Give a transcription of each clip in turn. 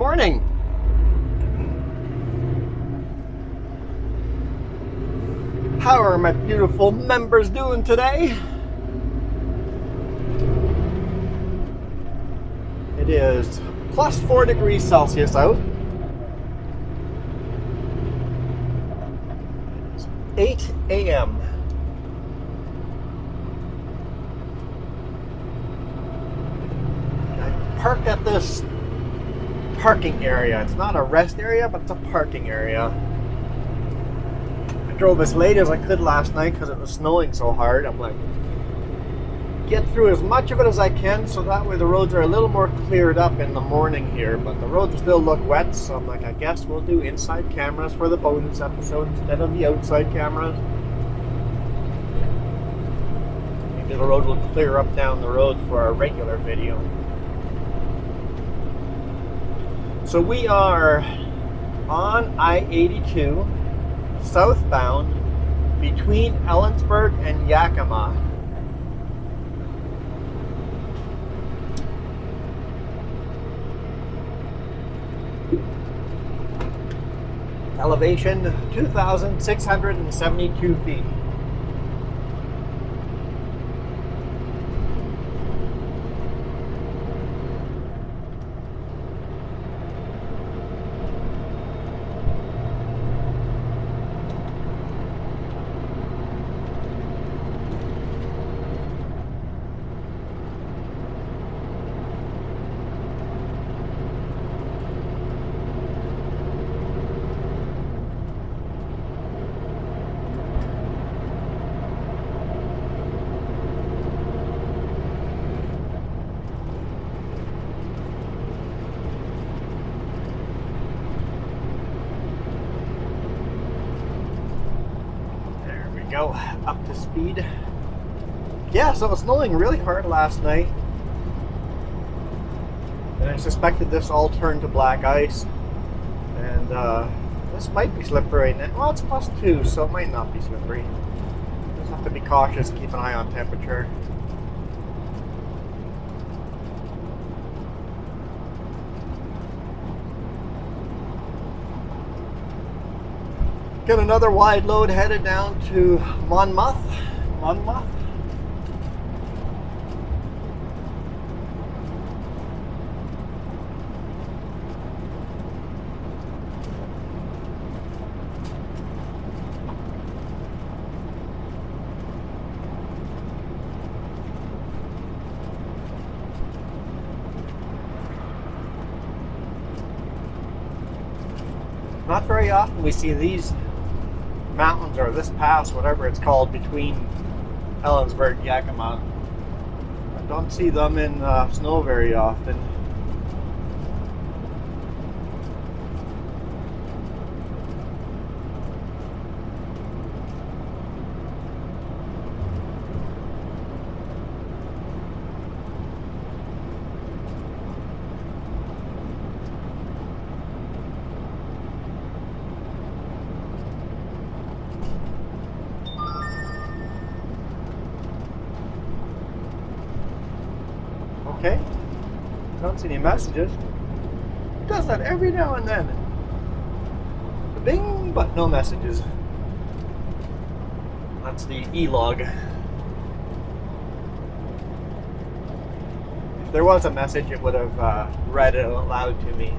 morning. How are my beautiful members doing today? It is plus 4 degrees Celsius out. It's 8 a.m. I parked at this parking area. It's not a rest area, but it's a parking area. I drove as late as I could last night because it was snowing so hard. I'm like, get through as much of it as I can so that way the roads are a little more cleared up in the morning here, but the roads still look wet, so I'm like, I guess we'll do inside cameras for the bonus episode instead of the outside cameras. Maybe the road will clear up down the road for a regular video. So we are on I-82 southbound between Ellensburg and Yakima. Elevation 2,672 feet. Go up to speed. Yeah, so it was snowing really hard last night, and I suspected this all turned to black ice, and this might be slippery now. Well, it's +2, so it might not be slippery. Just have to be cautious, keep an eye on temperature. Got another wide load headed down to Monmouth. Not very often we see these mountains, or this pass, whatever it's called, between Ellensburg and Yakima. I don't see them in snow very often. Okay, don't see any messages. It does that every now and then. Bing, but no messages. That's the E-log. If there was a message, it would have read it aloud to me.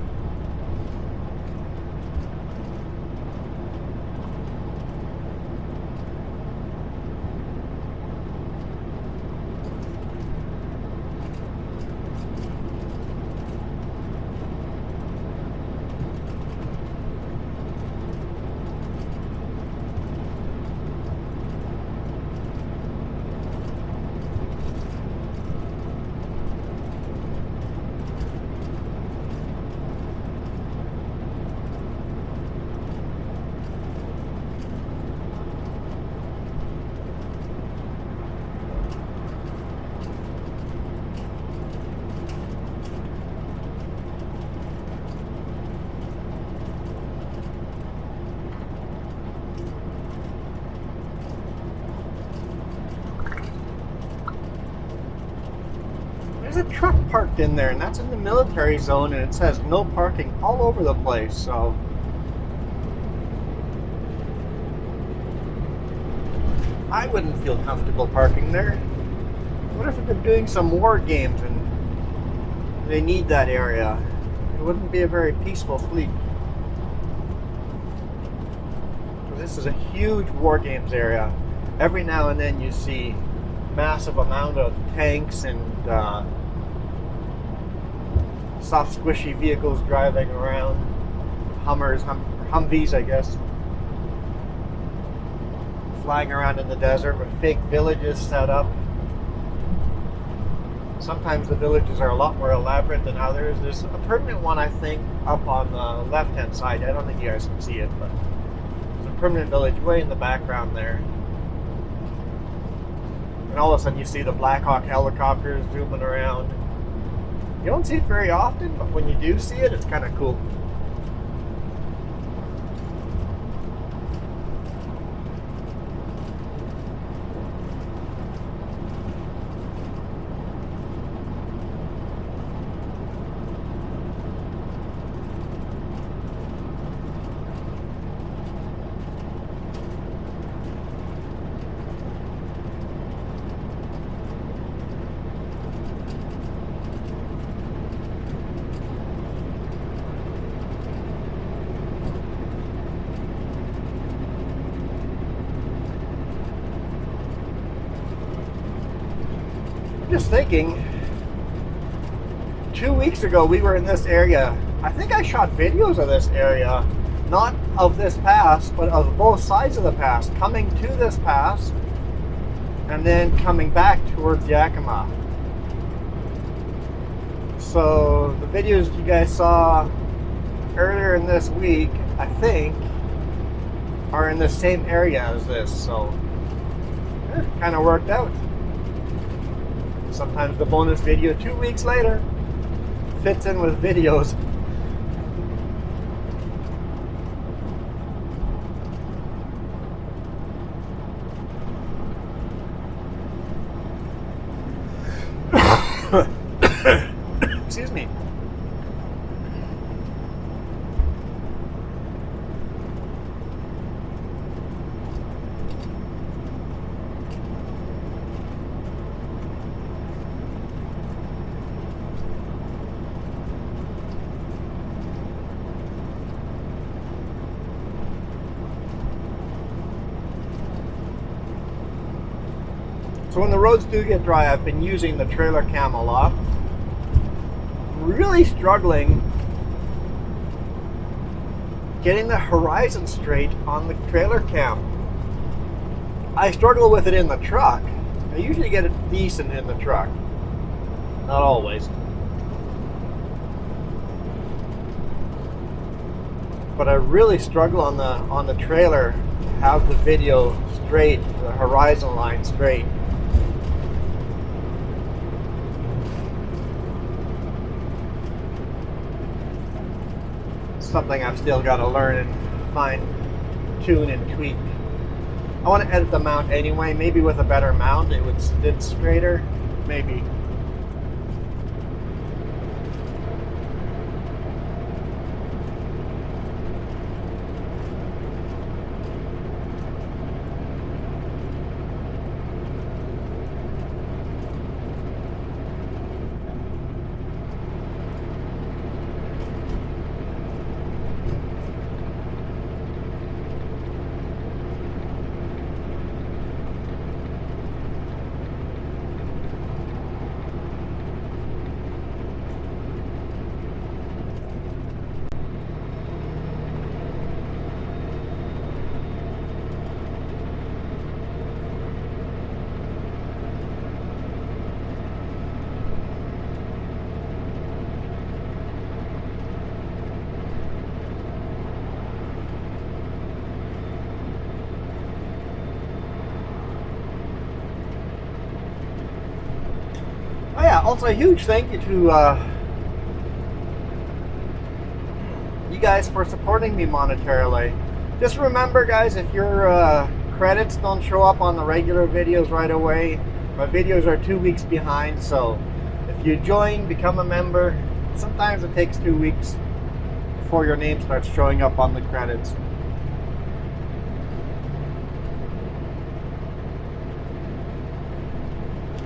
there's a truck parked in there, and that's in the military zone, and it says no parking all over the place. So I wouldn't feel comfortable parking there. What if they're doing some war games and they need that area? It wouldn't be a very peaceful fleet. This is a huge war games area. Every now and then you see massive amount of tanks and soft squishy vehicles driving around. Hummers, Humvees I guess. Flying around in the desert with fake villages set up. Sometimes the villages are a lot more elaborate than others. There's a permanent one, I think, up on the left-hand side. I don't think you guys can see it, but there's a permanent village way in the background there. And all of a sudden you see the Black Hawk helicopters zooming around. You don't see it very often, but when you do see it, it's kind of cool. Just thinking, 2 weeks ago we were in this area. I think I shot videos of this area, not of this pass, but of both sides of the pass, coming to this pass and then coming back towards Yakima. So the videos you guys saw earlier in this week, I think, are in the same area as this, so it kind of worked out. Sometimes the bonus video 2 weeks later fits in with videos. Excuse me. So when the roads do get dry, I've been using the trailer cam a lot. I'm really struggling getting the horizon straight on the trailer cam. I struggle with it in the truck. I usually get it decent in the truck. Not always. But I really struggle on the trailer to have the video straight, the horizon line straight. Something I've still got to learn and fine tune and tweak. I want to edit the mount anyway. Maybe with a better mount it would sit straighter. Maybe. Also, a huge thank you to you guys for supporting me monetarily. Just remember, guys, if your credits don't show up on the regular videos right away, my videos are 2 weeks behind, so if if you join, become a member, sometimes it takes 2 weeks before your name starts showing up on the credits.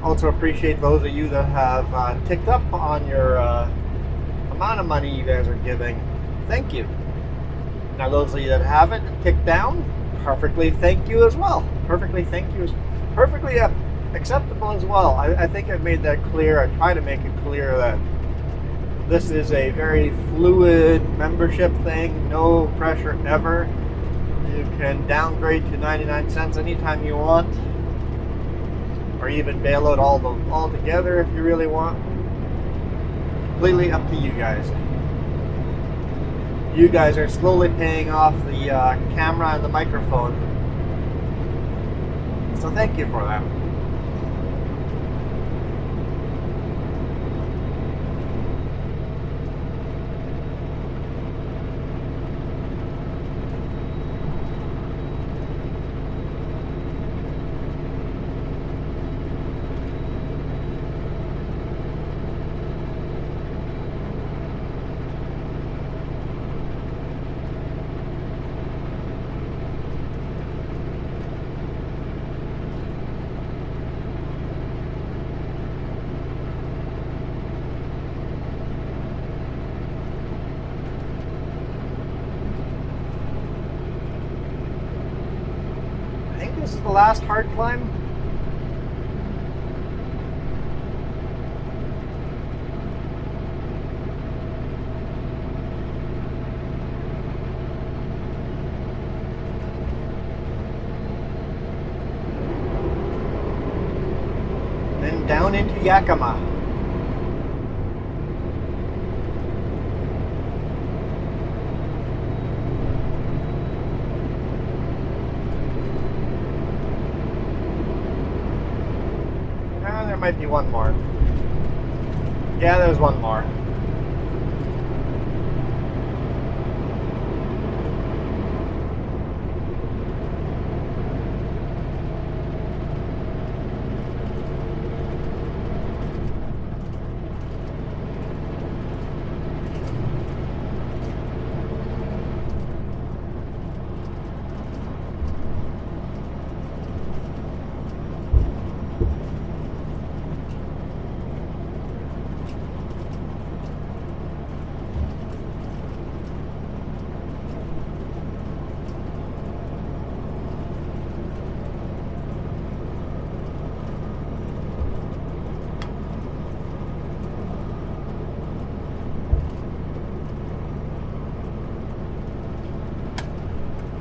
Also appreciate those of you that have ticked up on your amount of money you guys are giving. Thank you. Now those of you that haven't ticked down, perfectly thank you as well. Perfectly thank you is perfectly acceptable as well. I think I've made that clear. I try to make it clear that this is a very fluid membership thing. No pressure ever. You can downgrade to 99 cents anytime you want, or even bail out all together if you really want. Completely up to you guys. You guys are slowly paying off the camera and the microphone. So thank you for that. This is the last hard climb. Then down into Yakima. There might be one more. Yeah, there's one more.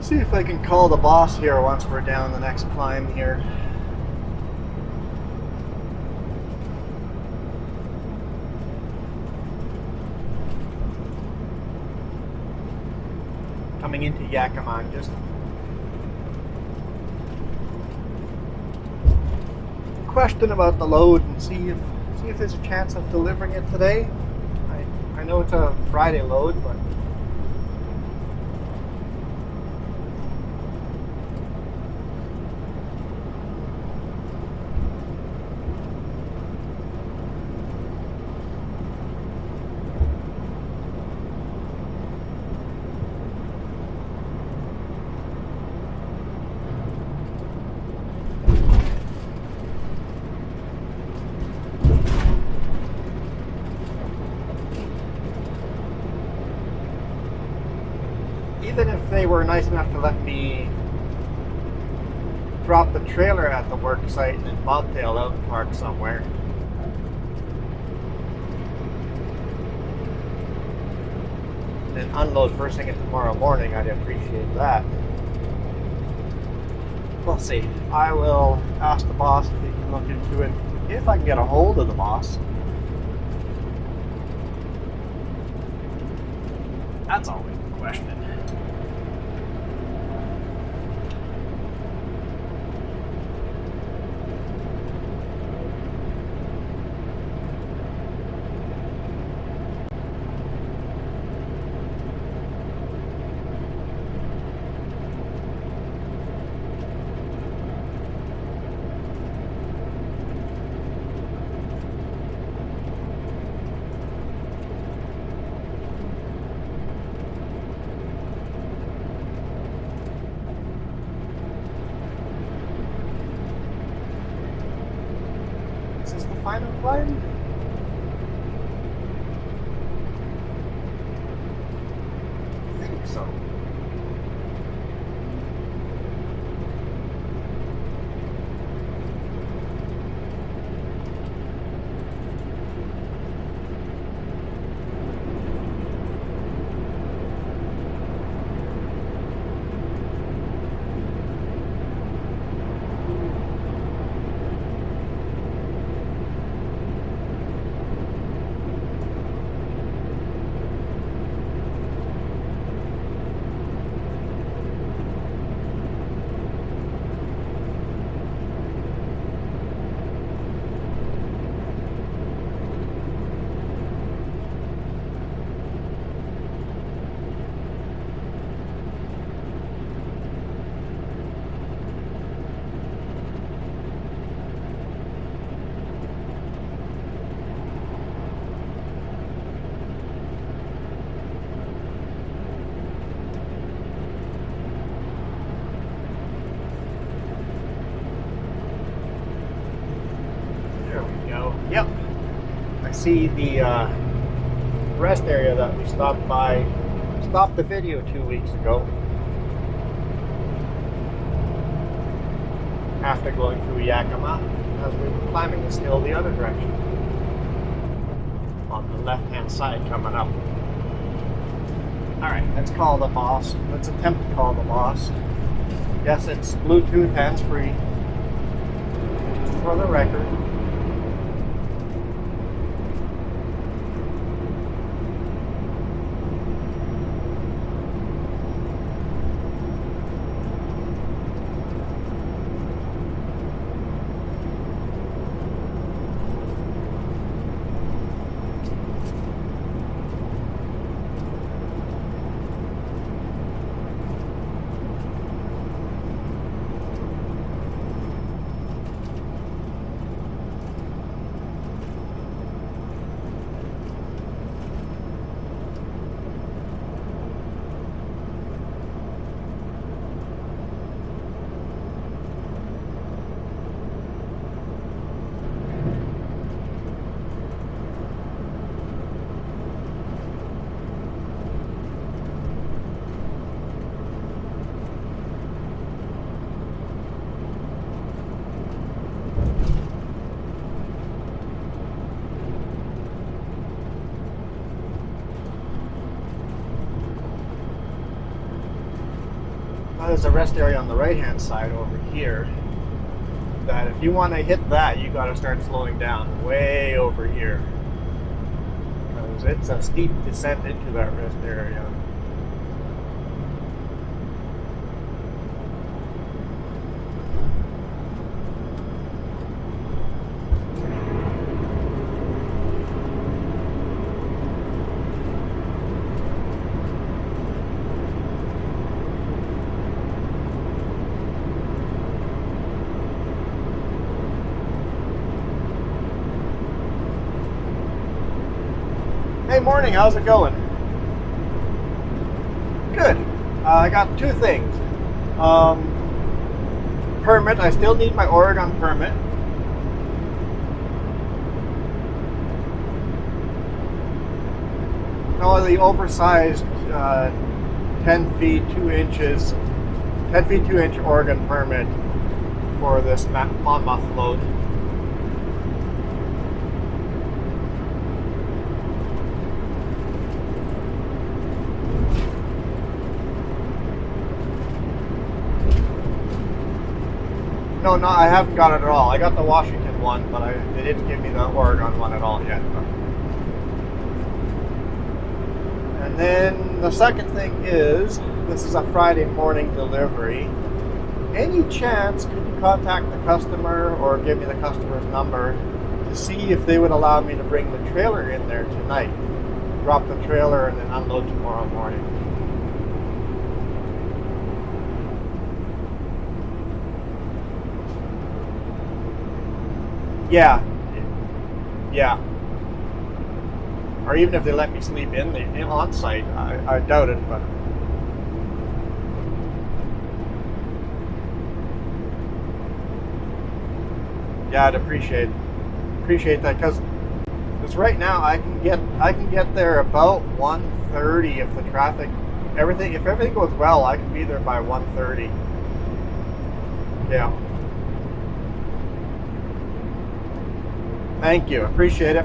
See if I can call the boss here once we're down the next climb here. Coming into Yakima, just question about the load and see if there's a chance of delivering it today. I know it's a Friday load, but even if they were nice enough to let me drop the trailer at the work site and then bobtail out and park somewhere, and then unload first thing tomorrow morning, I'd appreciate that. We'll see. I will ask the boss if he can look into it, if I can get a hold of the boss. That's always the question. final climb? I think so. Yep, I see the rest area that we stopped the video 2 weeks ago after going through Yakima as we were climbing this hill the other direction on the left hand side coming up. Alright, let's call the boss. Let's attempt to call the boss. Yes, it's Bluetooth hands-free, just for the record. There's a rest area on the right hand side over here that if you want to hit that, you got to start slowing down way over here because it's a steep descent into that rest area. Hey, morning, how's it going? Good. I got two things. Permit, I still need my Oregon permit. No, the oversized 10 feet 2 inches, 10 feet 2 inch Oregon permit for this Monmouth load. No, I haven't got it at all. I got the Washington one, but they didn't give me the Oregon one at all yet. And then the second thing is, this is a Friday morning delivery. Any chance could you contact the customer or give me the customer's number to see if they would allow me to bring the trailer in there tonight? Drop the trailer and then unload tomorrow morning. Yeah. Or even if they let me sleep on site, I doubt it, but yeah, I'd appreciate appreciate that because right now I can get there about 1:30 if the traffic if everything goes well, I can be there by 1:30. Yeah. Thank you. Appreciate it.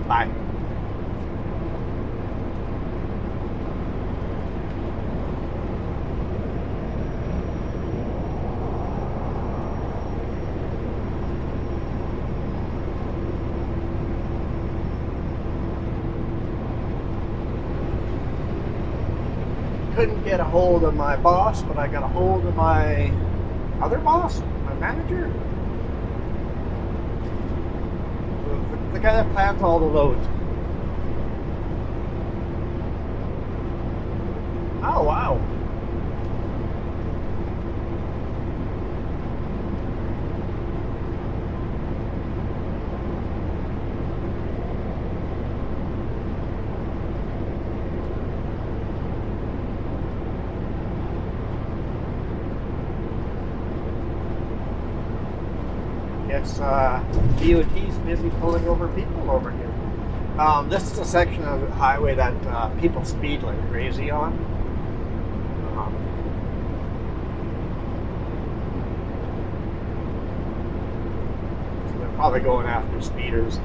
Bye. Couldn't get a hold of my boss, but I got a hold of my other boss, my manager. The guy that plans all the loads. Oh, wow. Yes, DOT's busy pulling over people over here. This is a section of the highway that people speed like crazy on. So they're probably going after speeders.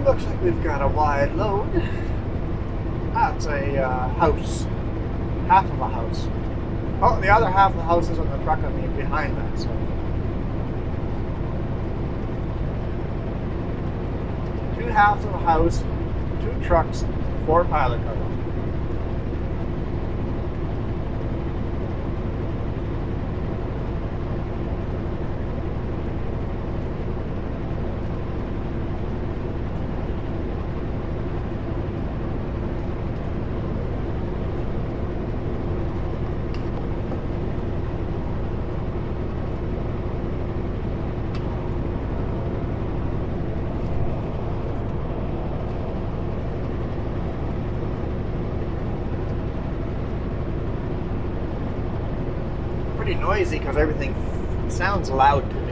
Looks like we've got a wide load. That's a house. Half of a house. Oh, the other half of the house is on the truck on the behind that. So. Two halves of a house, two trucks, 4 pilot cars. Noisy because everything sounds loud to me.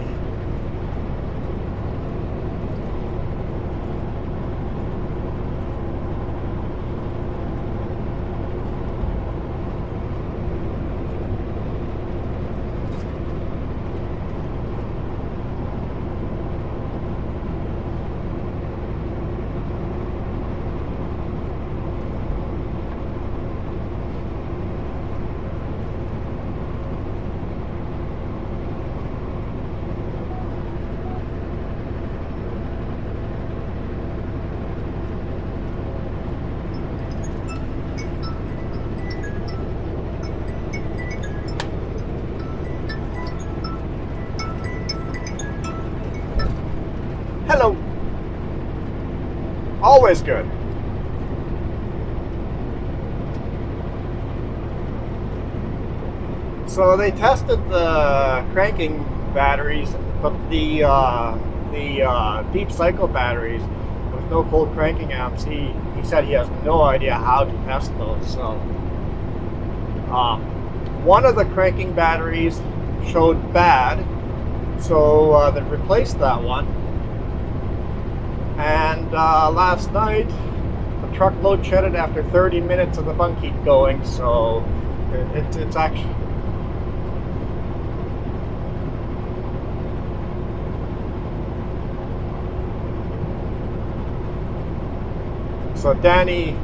Hello. Always good. So they tested the cranking batteries, but the deep cycle batteries with no cold cranking amps, he said he has no idea how to test those. So one of the cranking batteries showed bad, so they replaced that one. And last night, the truck load shedded after 30 minutes of the bunk heat going, so it's actually... So Danny,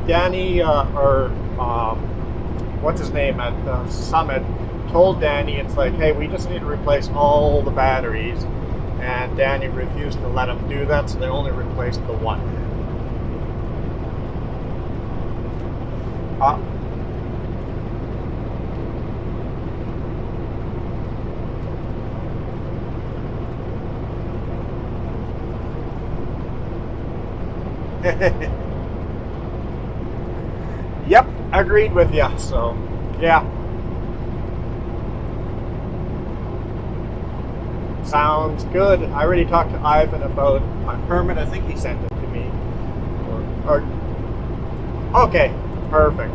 what's his name at Summit, told Danny, it's like, hey, we just need to replace all the batteries. And Danny refused to let him do that, so they only replaced the one. Uh, Yep, agreed with you. So, yeah. Sounds good. I already talked to Ivan about my permit. I think he sent it to me. Okay, perfect.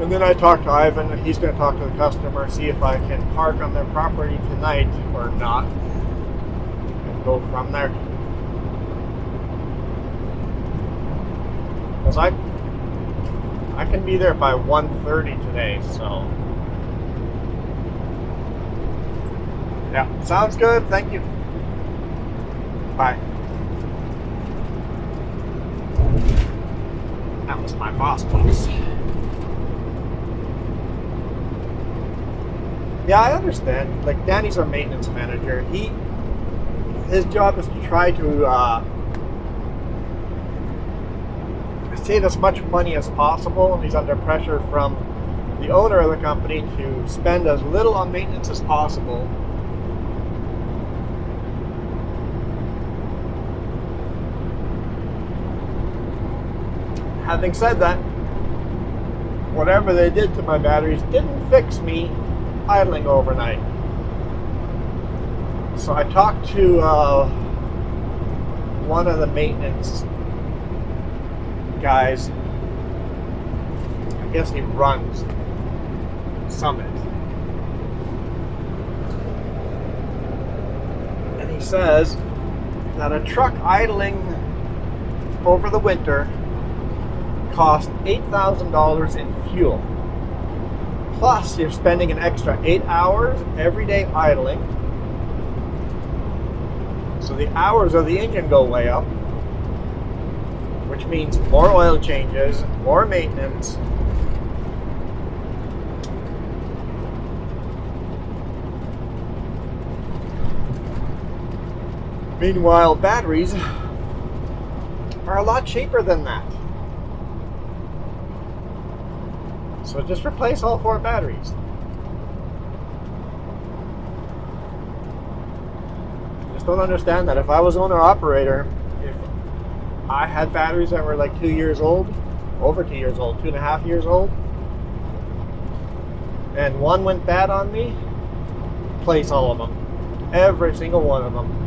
And then I talked to Ivan. He's going to talk to the customer, see if I can park on their property tonight or not, and go from there. Because I can be there by 1:30 today, so yeah, sounds good. Thank you. Bye. That was my boss. Yeah, I understand. Like, Danny's our maintenance manager. His job is to try to save as much money as possible, and he's under pressure from the owner of the company to spend as little on maintenance as possible. Having said that, whatever they did to my batteries didn't fix me idling overnight. So I talked to one of the maintenance guys. I guess he runs Summit. And he says that a truck idling over the winter cost $8,000 in fuel. Plus, you're spending an extra 8 hours every day idling. So the hours of the engine go way up, which means more oil changes, more maintenance. Meanwhile, batteries are a lot cheaper than that. So just replace all 4 batteries. I just don't understand that. If I was owner-operator, if I had batteries that were like 2 years old, over 2 years old, 2.5 years old, and one went bad on me, replace all of them. Every single one of them.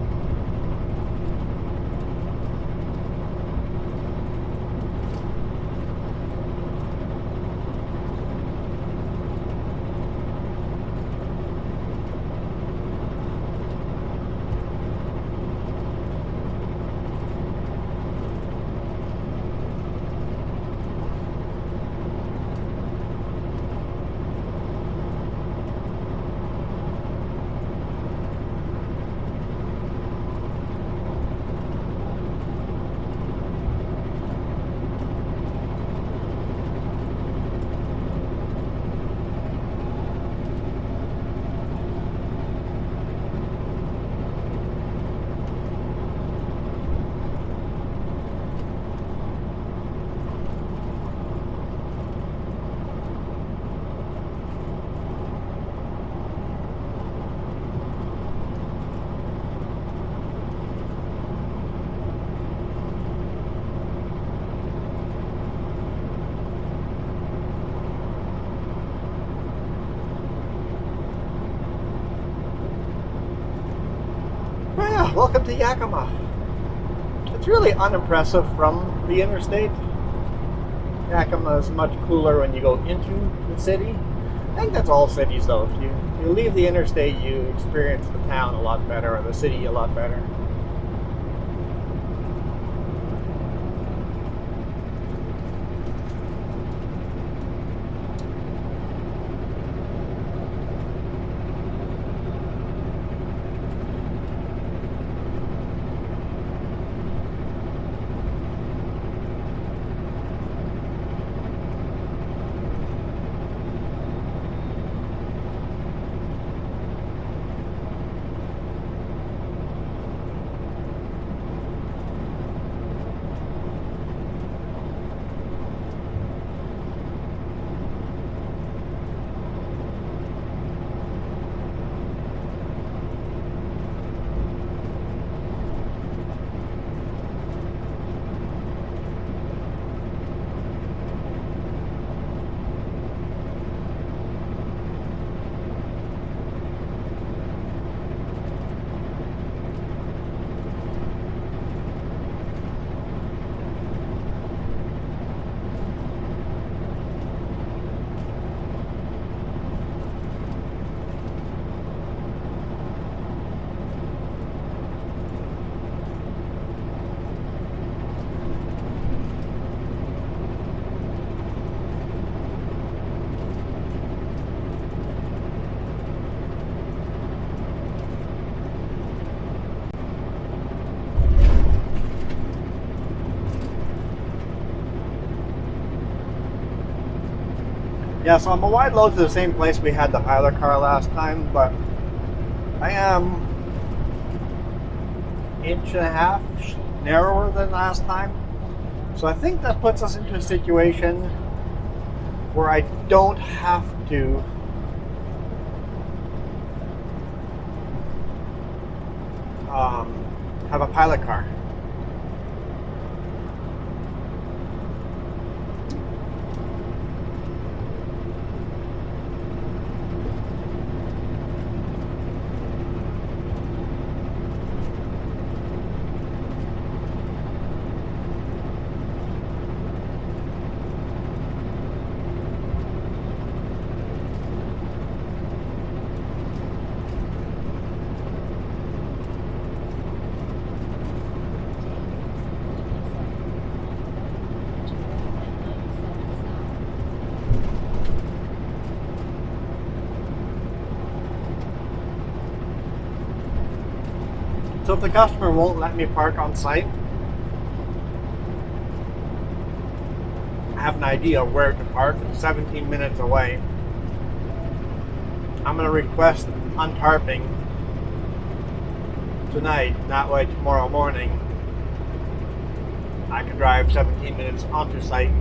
Welcome to Yakima. It's really unimpressive from the interstate. Yakima is much cooler when you go into the city. I think that's all cities though. If you leave the interstate, you experience the town a lot better, or the city a lot better. Yeah, so I'm a wide load to the same place we had the pilot car last time, but I am inch and a half narrower than last time. So I think that puts us into a situation where I don't have to have a pilot car. So if the customer won't let me park on site, I have an idea where to park. It's 17 minutes away. I'm going to request untarping tonight. That way tomorrow morning I can drive 17 minutes onto site.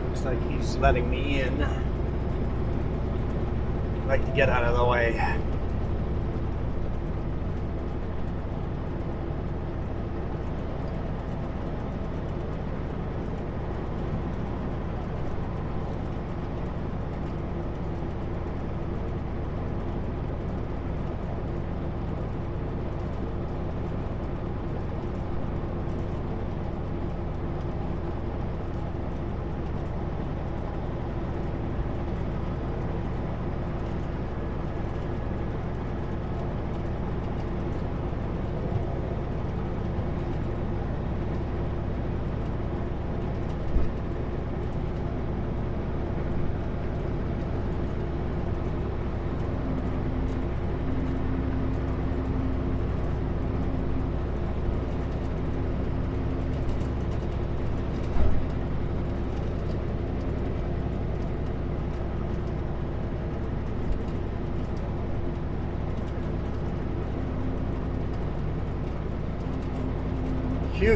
Looks like he's letting me in. I'd like to get out of the way.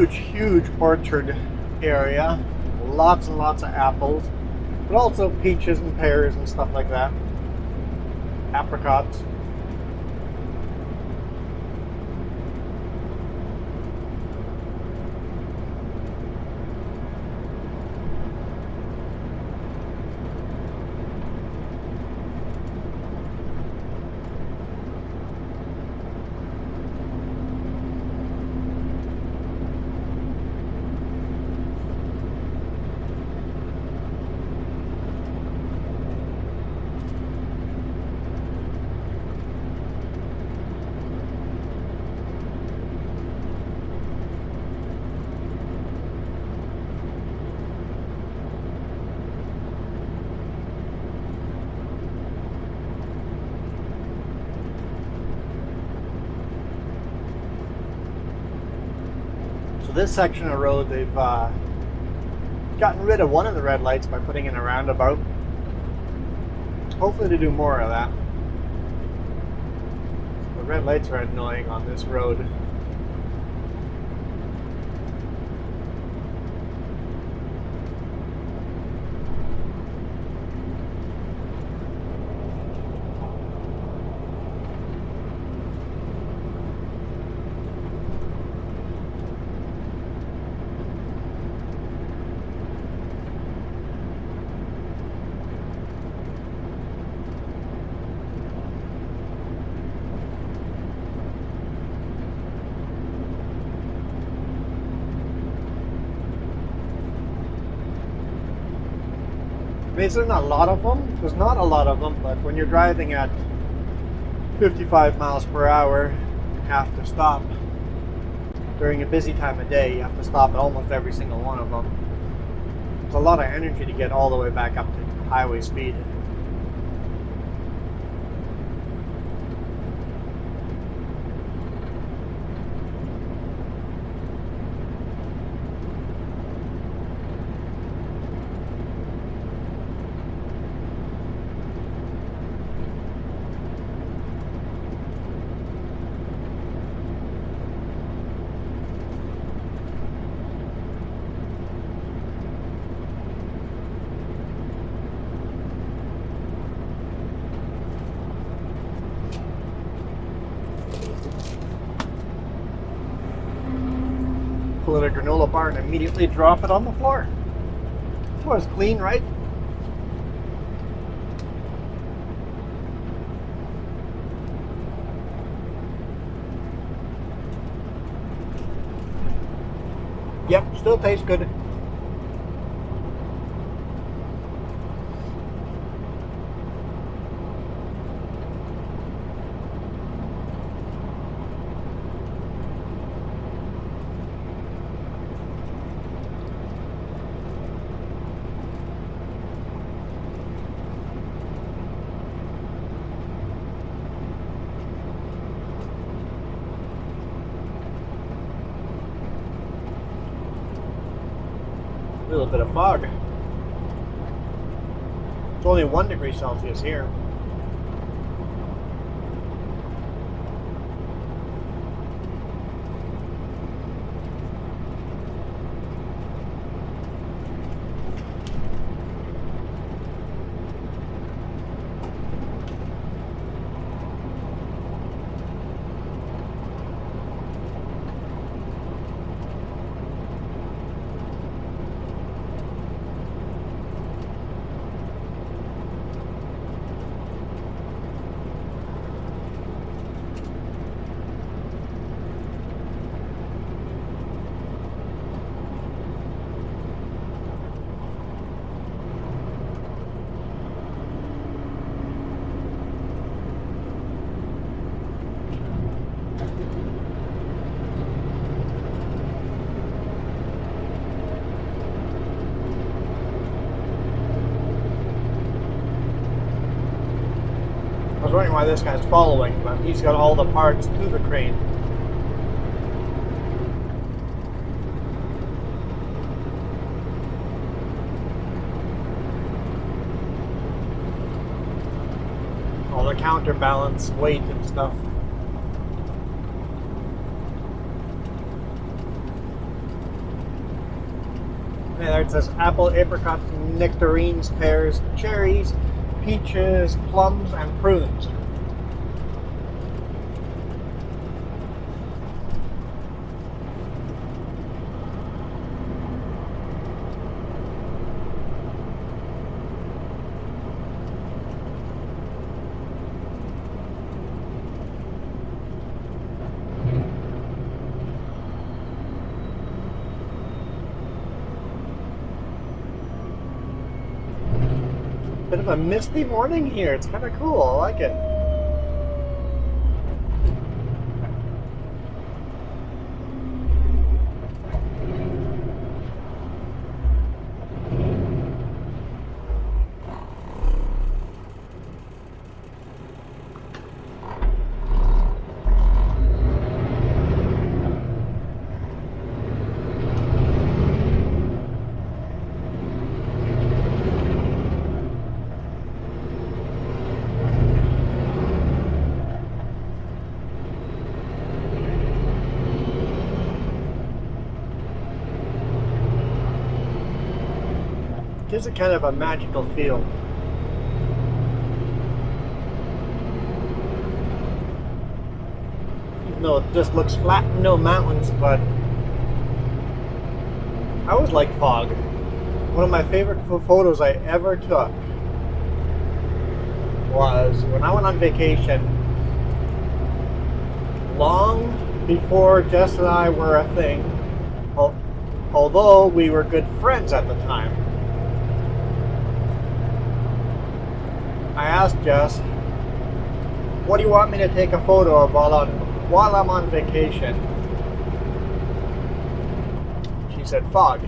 Huge orchard area. Lots and lots of apples, but also peaches and pears and stuff like that. Apricots. This section of road, they've gotten rid of one of the red lights by putting in a roundabout. Hopefully to do more of that. The red lights are annoying on this road. There's not a lot of them. There's not a lot of them, but when you're driving at 55 miles per hour, you have to stop. During a busy time of day, you have to stop at almost every single one of them. It's a lot of energy to get all the way back up to highway speed. Pull out a granola bar and immediately drop it on the floor. The floor is clean, right? Yep, still tastes good. A little bit of fog. It's only 1 degree Celsius here. I was wondering why this guy's following, but he's got all the parts to the crane. All the counterbalance, weight and stuff. And there it says apple, apricots, nectarines, pears, cherries, peaches, plums, and prunes. Bit of a misty morning here. It's kind of cool. I like it. Gives it kind of a magical feel. Even though it just looks flat and no mountains, but I always like fog. One of my favorite photos I ever took was when I went on vacation long before Jess and I were a thing, although we were good friends at the time. I asked Jess, what do you want me to take a photo of while I'm on vacation? She said fog.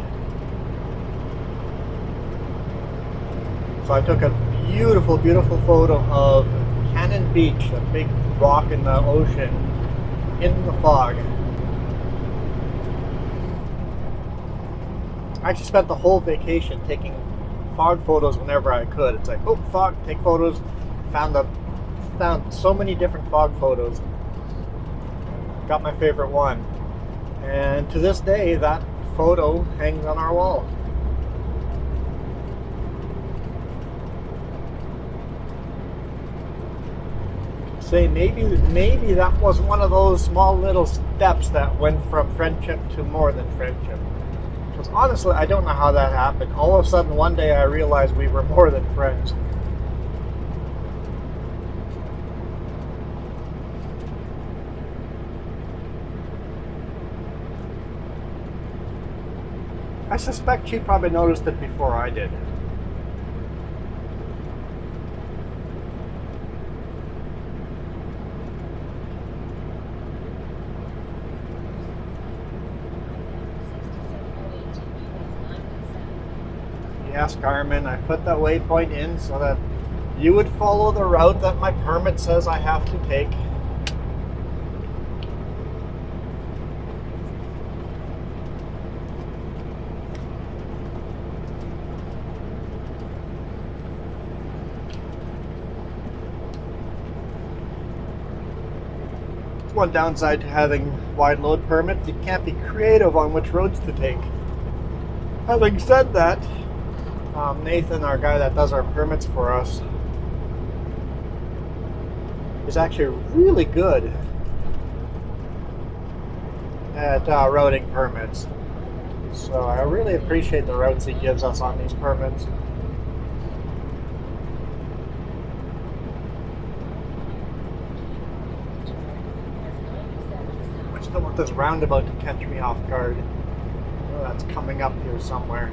So I took a beautiful, beautiful photo of Cannon Beach, a big rock in the ocean, in the fog. I actually spent the whole vacation taking fog photos whenever I could. It's like, oh, fog, take photos. Found so many different fog photos. Got my favorite one. And to this day, that photo hangs on our wall. Say maybe that was one of those small little steps that went from friendship to more than friendship. Because honestly, I don't know how that happened. All of a sudden, one day I realized we were more than friends. I suspect she probably noticed it before I did. Yes, Carmen, I put that waypoint in so that you would follow the route that my permit says I have to take. One downside to having wide load permits, you can't be creative on which roads to take. Having said that, Nathan, our guy that does our permits for us, is actually really good at routing permits. So I really appreciate the routes he gives us on these permits. I just don't want this roundabout to catch me off guard. Oh, that's coming up here somewhere.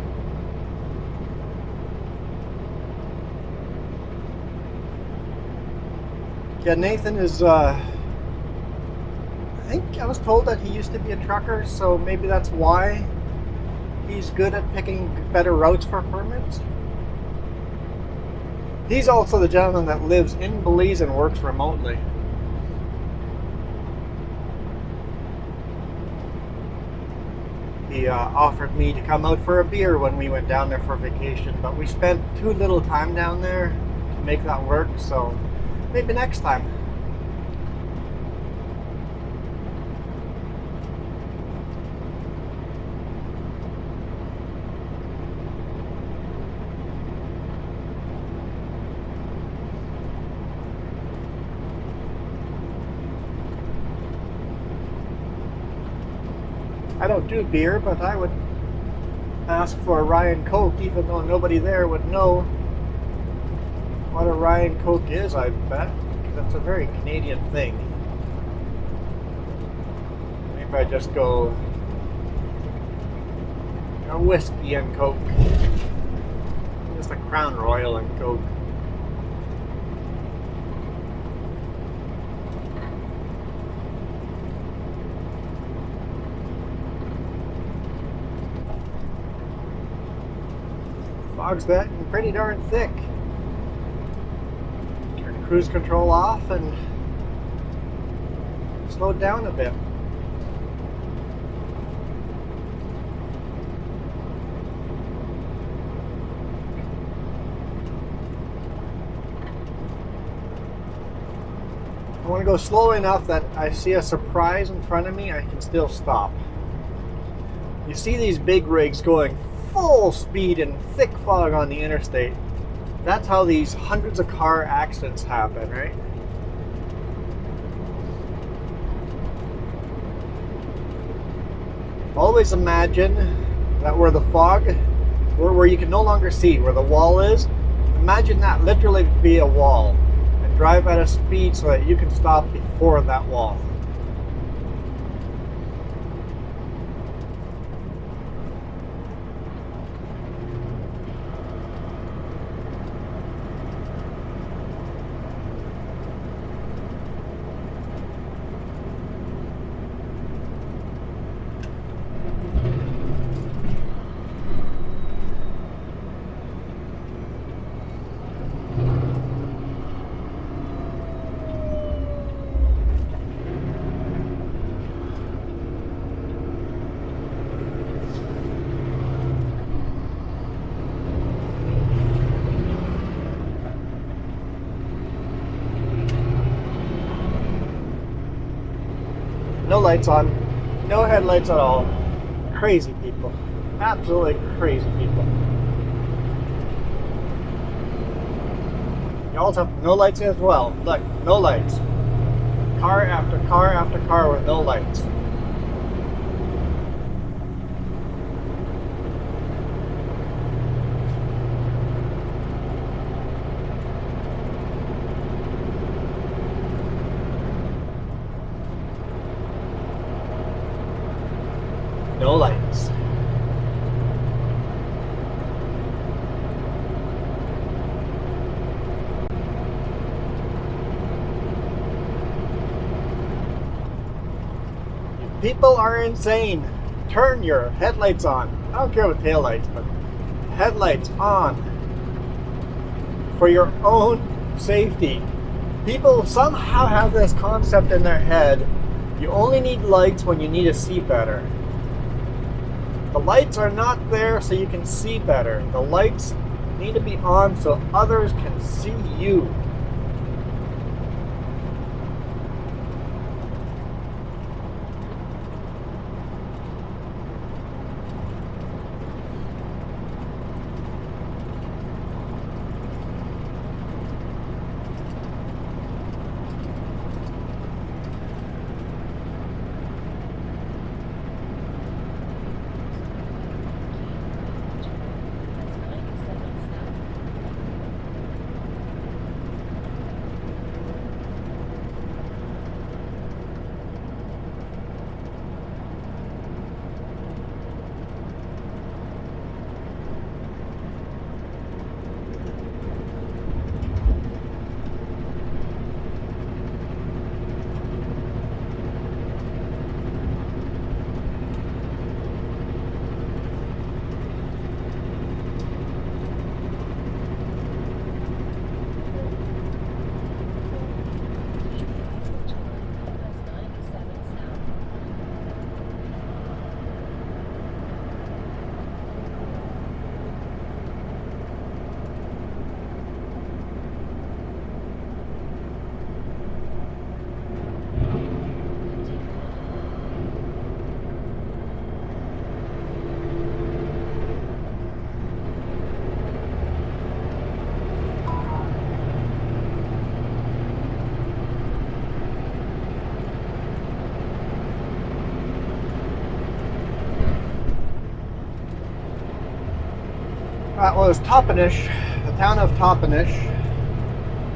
Yeah, Nathan is, I think I was told that he used to be a trucker, so maybe that's why he's good at picking better routes for permits. He's also the gentleman that lives in Belize and works remotely. He offered me to come out for a beer when we went down there for vacation, but we spent too little time down there to make that work, so maybe next time. I don't do beer, but I would ask for a Ryan Coke, even though nobody there would know what a Ryan Coke is, I bet. That's a very Canadian thing. Maybe I just go a whiskey and Coke. Just a Crown Royal and Coke. Fog's getting pretty darn thick. Turn cruise control off and slow down a bit. I want to go slow enough that I see a surprise in front of me, I can still stop. You see these big rigs going full speed in thick fog on the interstate. That's how these hundreds of car accidents happen, right? Always imagine that where the fog, where you can no longer see, where the wall is, imagine that literally be a wall, and drive at a speed so that you can stop before that wall. headlights on. No headlights at all. Crazy people. Absolutely crazy people. You also have no lights as well. Look, no lights. Car after car after car with no lights. No lights. People are insane. Turn your headlights on. I don't care with taillights, but headlights on. For your own safety. People somehow have this concept in their head. You only need lights when you need to see better. The lights are not there so you can see better. The lights need to be on so others can see you. Well, it's Toppenish, the town of Toppenish,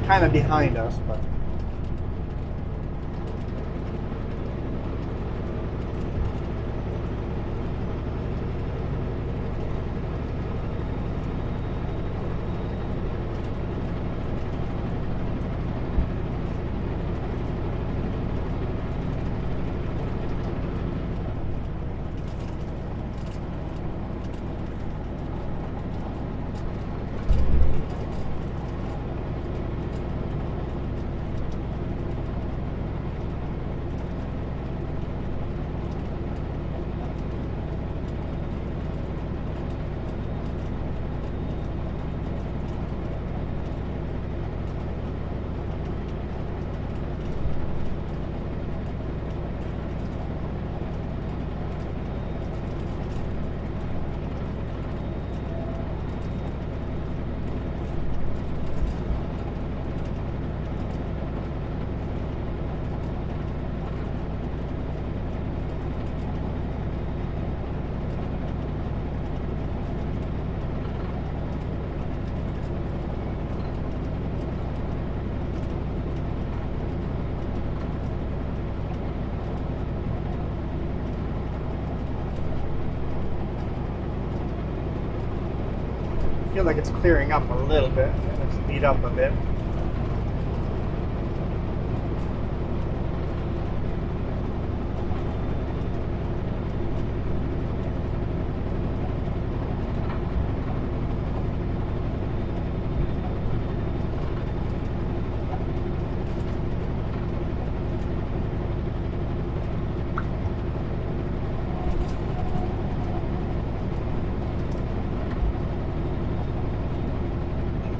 kind of behind us, but I feel like it's clearing up a little bit. Let's speed up a bit.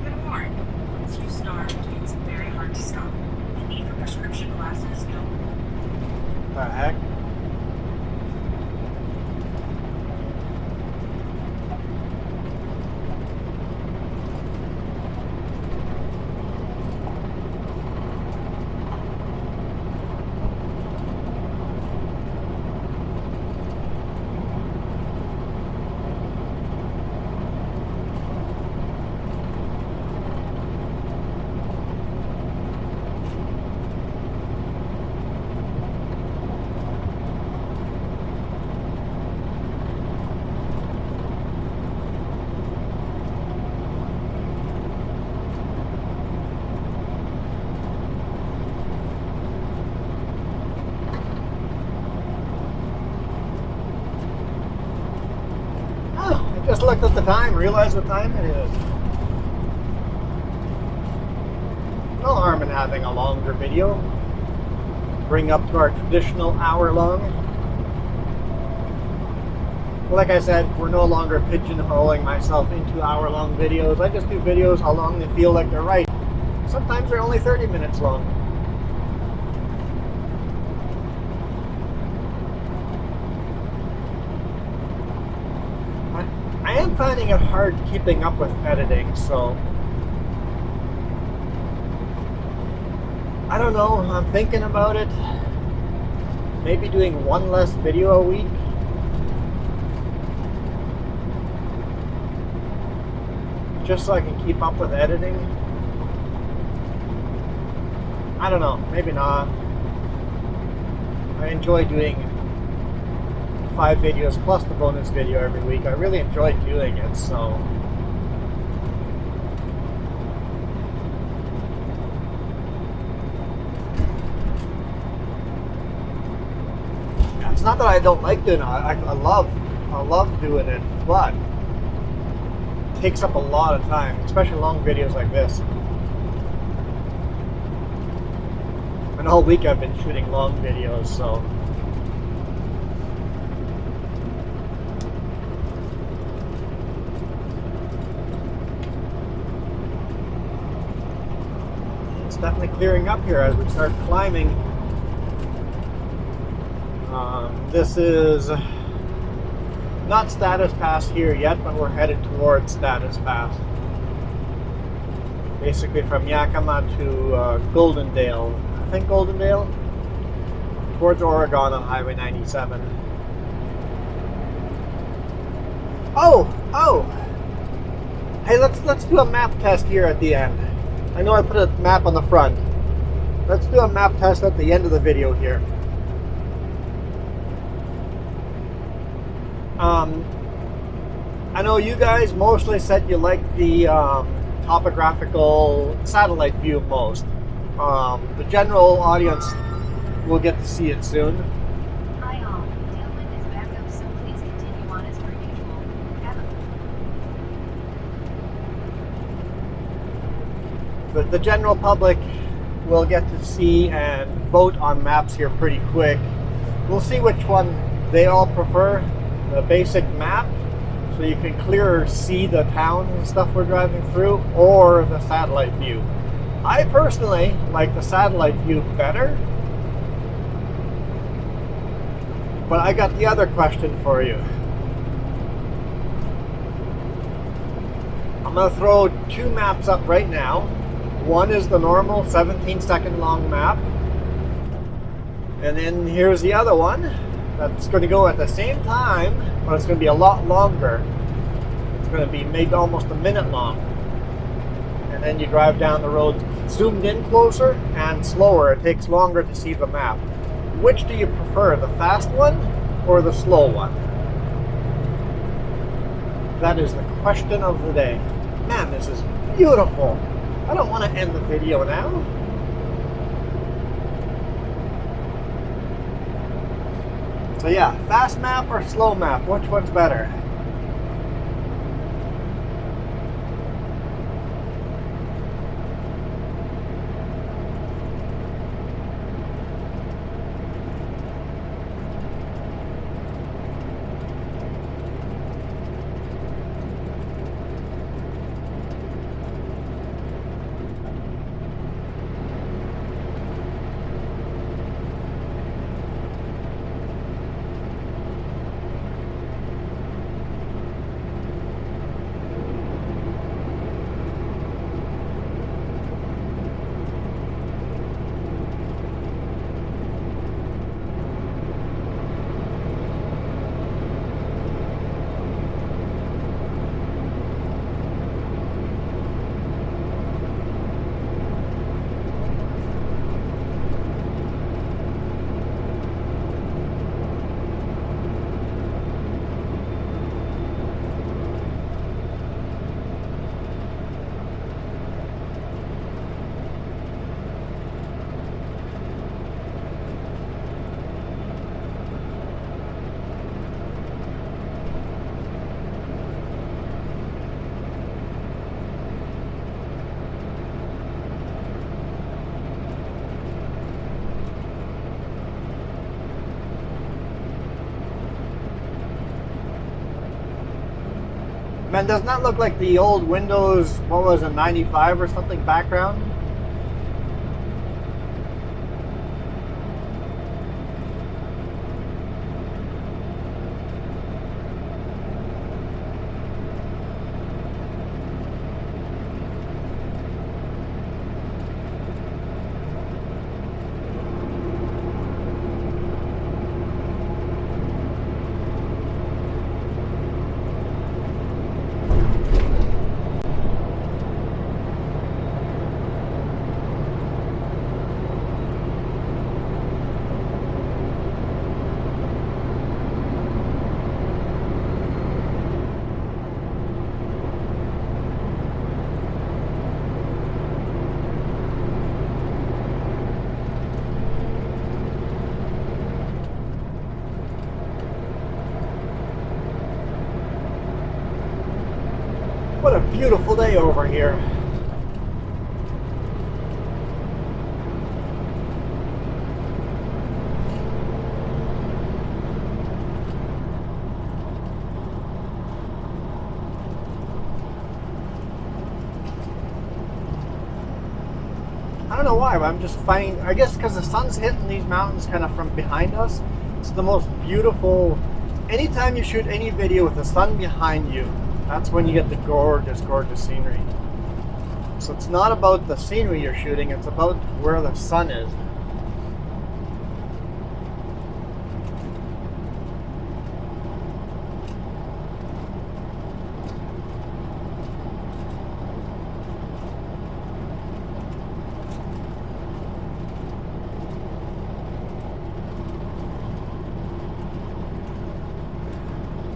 Good morning. Once you start Just looked at the time, realized what time it is. No harm in having a longer video. Bring up to our traditional hour long. Like I said, we're no longer pigeonholing myself into hour-long videos. I just do videos how long they feel like they're right. Sometimes they're only 30 minutes long. I am finding it hard keeping up with editing, so I don't know. I'm thinking about it. Maybe doing one less video a week. Just so I can keep up with editing. I don't know, maybe not. I enjoy doing 5 videos plus the bonus video every week. I really enjoy doing it, so it's not that I don't like doing it. I love doing it, but takes up a lot of time, especially long videos like this. And all week I've been shooting long videos, so it's definitely clearing up here as we start climbing. This is not status pass here yet, but we're headed towards status pass. Basically from Yakima to Goldendale. I think Goldendale? Towards Oregon on Highway 97. Oh! Hey, let's do a map test here at the end. I know I put a map on the front. Let's do a map test at the end of the video here. I know you guys mostly said you like the topographical satellite view most. The general audience will get to see it soon. Hi all, tailwind is back up, so please continue on as per usual. The general public will get to see and vote on maps here pretty quick. We'll see which one they all prefer. The basic map, so you can clearer see the towns and stuff we're driving through, or the satellite view. I personally like the satellite view better, but I got the other question for you. I'm going to throw 2 maps up right now. One is the normal 17-second long map, and then here's the other one that's going to go at the same time, but it's going to be a lot longer. It's going to be maybe almost a minute long. And then you drive down the road zoomed in closer and slower. It takes longer to see the map. Which do you prefer, the fast one or the slow one? That is the question of the day. Man, this is beautiful. I don't want to end the video now. So yeah, fast map or slow map, which one's better? Man, doesn't that look like the old Windows, what was it, 95 or something background? What a beautiful day over here. I don't know why, but I'm just finding, I guess because the sun's hitting these mountains kind of from behind us. It's the most beautiful, anytime you shoot any video with the sun behind you, that's when you get the gorgeous, gorgeous scenery. So it's not about the scenery you're shooting, it's about where the sun is.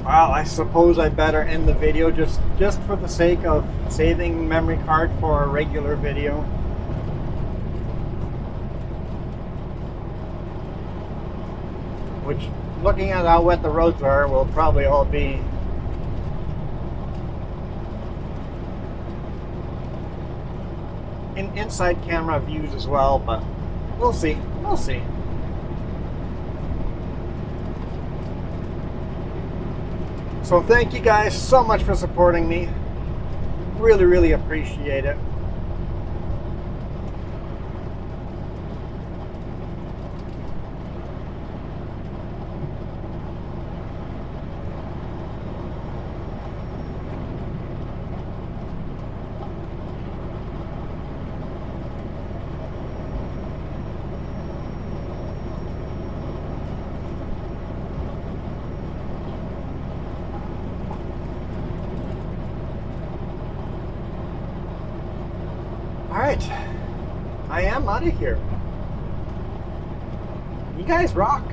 Well, I suppose I better end the video just for the sake of saving memory card for a regular video. Which, looking at how wet the roads are, will probably all be inside camera views as well, but we'll see. We'll see. So thank you guys so much for supporting me. Really, really appreciate it. Alright, I am out of here. You guys rock.